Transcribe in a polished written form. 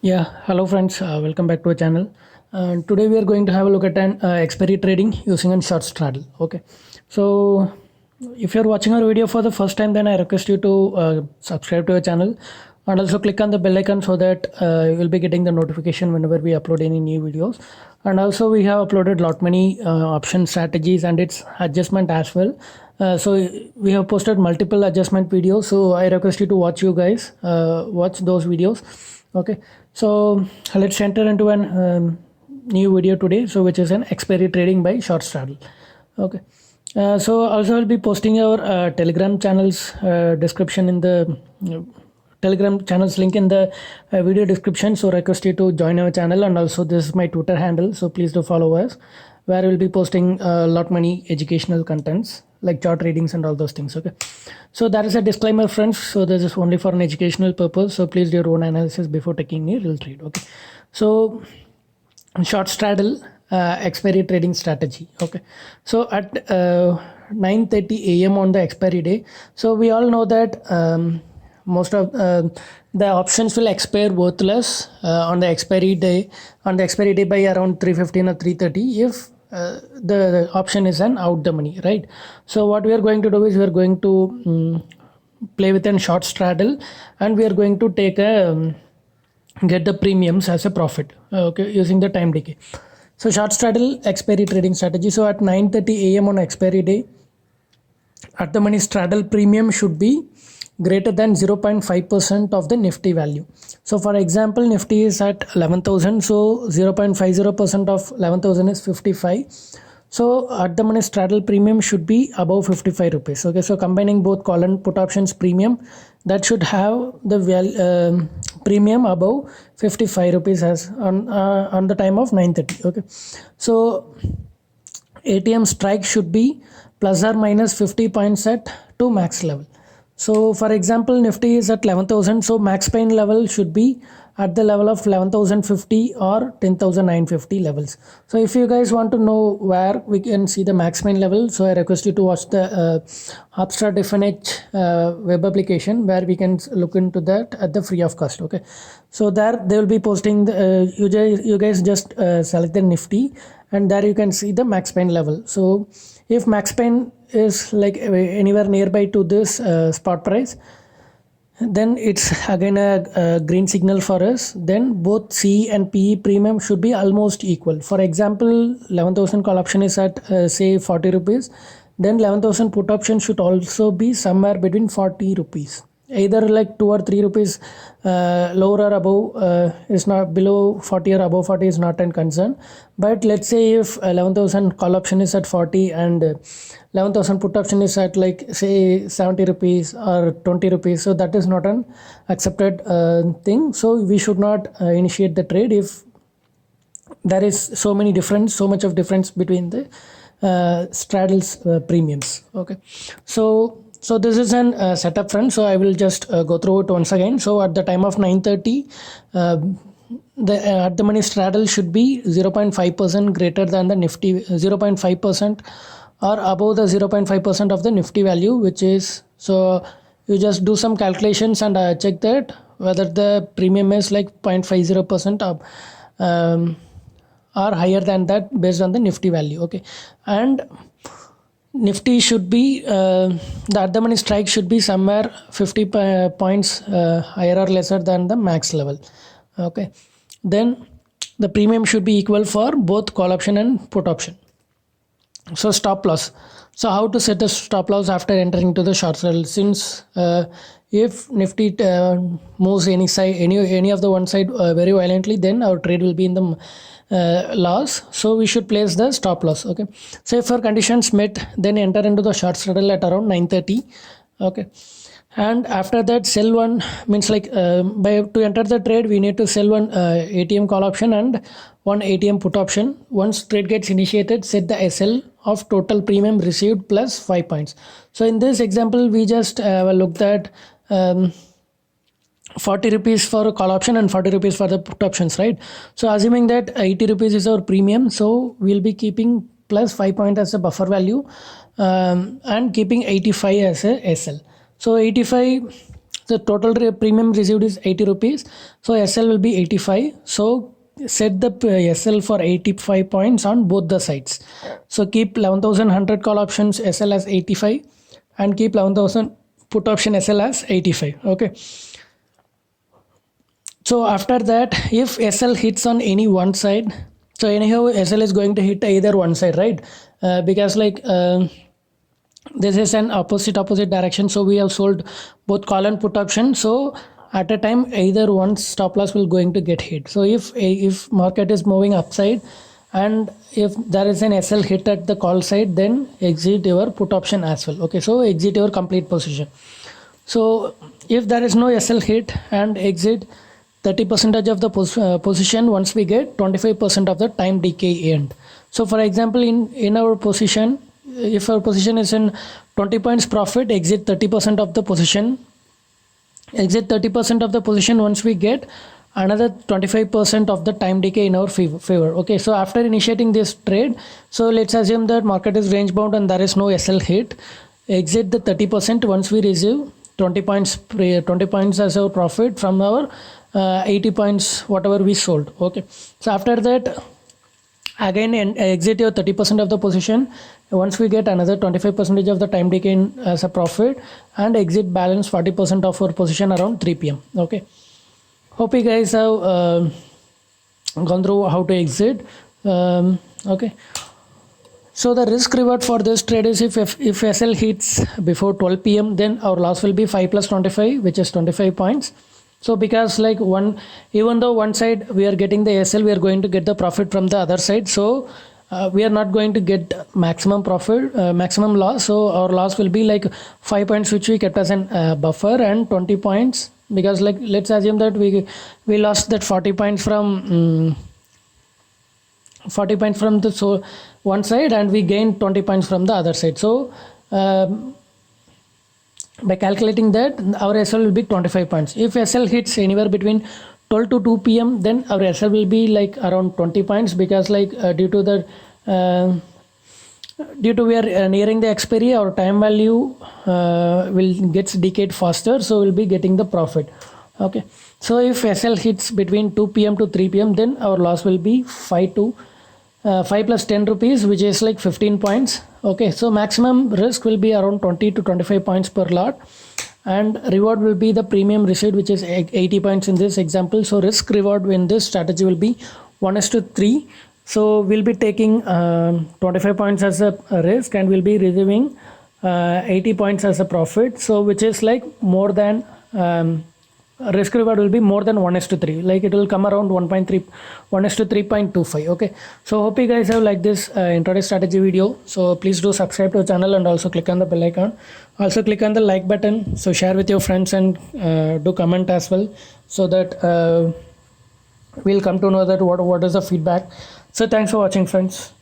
Yeah, hello friends, welcome back to our channel. Today we are going to have a look at an expiry trading using a short straddle. Okay, so if you're watching our video for the first time, then I request you to subscribe to our channel and also click on the bell icon so that you will be getting the notification whenever we upload any new videos. And also we have uploaded lot many option strategies and its adjustment as well. So we have posted multiple adjustment videos. So I request you to watch those videos. Okay, so let's enter into an new video today, so which is an expiry trading by short straddle. Okay, so also I'll be posting our telegram channels description in the telegram channels link in the video description, so request you to join our channel. And also this is my Twitter handle, so please do follow us, where we'll be posting a lot many educational contents like chart readings and all those things. Okay, so that is a disclaimer friends, so this is only for an educational purpose, so please do your own analysis before taking a real trade. Okay, so short straddle expiry trading strategy. Okay, so at 9:30 a.m. on the expiry day, so we all know that most of the options will expire worthless on the expiry day, by around 3:15 or 3:30 if the option is an out the money, right? So what we are going to do is we are going to play with a short straddle, and we are going to take a get the premiums as a profit, okay, using the time decay. So short straddle expiry trading strategy. So at 9:30 a.m. on expiry day, at the money straddle premium should be greater than 0.5% of the Nifty value. So for example, Nifty is at 11,000, so 0.50% of 11,000 is 55. So at the money straddle premium should be above 55 rupees. Okay, so combining both call and put options premium, that should have the premium above 55 rupees as on the time of 9:30. Okay, so ATM strike should be plus or minus 50 points at to max level. So for example, Nifty is at 11,000, so max pain level should be at the level of 11,050 or 10,950 levels. So if you guys want to know where we can see the max pain level, so I request you to watch the Upstart Definite web application, where we can look into that at the free of cost. Okay, so there they will be posting the, you guys just select the Nifty, and there you can see the max pain level. So if max pain is like anywhere nearby to this spot price, then it's again a green signal for us. Then both C and PE premium should be almost equal. For example, 11,000 call option is at say 40 rupees, then 11,000 put option should also be somewhere between 40 rupees, either like 2 or 3 rupees lower or above is not, below 40 or above 40 is not a concern. But let's say if 11,000 call option is at 40 and 11,000 put option is at like say 70 rupees or 20 rupees, so that is not an accepted thing. So we should not initiate the trade if there is so much of difference between the straddles premiums. Okay, so this is an setup friend, so I will just go through it once again. So at the time of 9:30, the at the money straddle should be 0.5% greater than the Nifty, 0.5% or above the 0.5% of the Nifty value, which is, so you just do some calculations and check that whether the premium is like 0.50% of or higher than that based on the Nifty value. Okay, and Nifty should be the at the money strike should be somewhere 50 points higher or lesser than the max level. Okay, then the premium should be equal for both call option and put option. So stop loss. So how to set the stop loss after entering to the short sale? Since if Nifty moves any side, any of the one side very violently, then our trade will be in the loss. So we should place the stop loss. Okay, so if our conditions met, then enter into the short straddle at around 9:30. Okay, and after that sell one, means like by to enter the trade we need to sell one ATM call option and one ATM put option. Once trade gets initiated, set the SL of total premium received plus 5 points. So in this example we just looked at 40 rupees for call option and 40 rupees for the put options, right? So assuming that 80 rupees is our premium, so we'll be keeping plus 5 point as a buffer value, and keeping 85 as a SL. So 85, the total premium received is 80 rupees, so SL will be 85. So set the SL for 85 points on both the sides. So keep 11,100 call options SL as 85 and keep 11,000 put option SL as 85. Okay, so after that, if SL hits on any one side, so anyhow SL is going to hit either one side, right? Because like this is an opposite direction, so we have sold both call and put option. So at a time either one stop loss will going to get hit. So if market is moving upside and if there is an SL hit at the call side, then exit your put option as well. Okay, so exit your complete position. So if there is no SL hit and exit 30% of the position once we get 25% of the time decay end. So for example, in our position, if our position is in 20 points profit, exit 30% of the position. Exit 30% of the position once we get another 25% of the time decay in our favor. Okay, so after initiating this trade, so let's assume that market is range bound and there is no SL hit. Exit the 30% once we receive 20 points as our profit from our 80 points whatever we sold. Okay, so after that again exit your 30% of the position once we get another 25% of the time taken as a profit and exit balance 40% of our position around 3 p.m. Okay, hope you guys have gone through how to exit. Okay, so the risk reward for this trade is if SL hits before 12 p.m. then our loss will be 5 plus 25, which is 25 points. So because like even though one side we are getting the SL, we are going to get the profit from the other side. So we are not going to get maximum profit, maximum loss. So our loss will be like 5 points, which we kept as an buffer, and 20 points because like let's assume that we lost that 40 points from 40 points from the one side and we gained 20 points from the other side. So by calculating that, our SL will be 25 points. If SL hits anywhere between 12 to 2 p.m. then our SL will be like around 20 points because like due to we are nearing the expiry, our time value will gets decayed faster, so we'll be getting the profit. Okay, so if SL hits between 2 p.m. to 3 p.m. then our loss will be 5 plus 10 rupees, which is like 15 points. Okay, so maximum risk will be around 20 to 25 points per lot and reward will be the premium received, which is 80 points in this example. So risk reward in this strategy will be 1:3. So we'll be taking 25 points as a risk and we'll be receiving 80 points as a profit, so which is like more than risk reward will be more than 1:3, like it will come around 1.3 1:3.25. Okay, so hope you guys have liked this intraday strategy video. So please do subscribe to the channel and also click on the bell icon. Also click on the like button, so share with your friends and do comment as well, so that we'll come to know that what is the feedback. So thanks for watching, friends.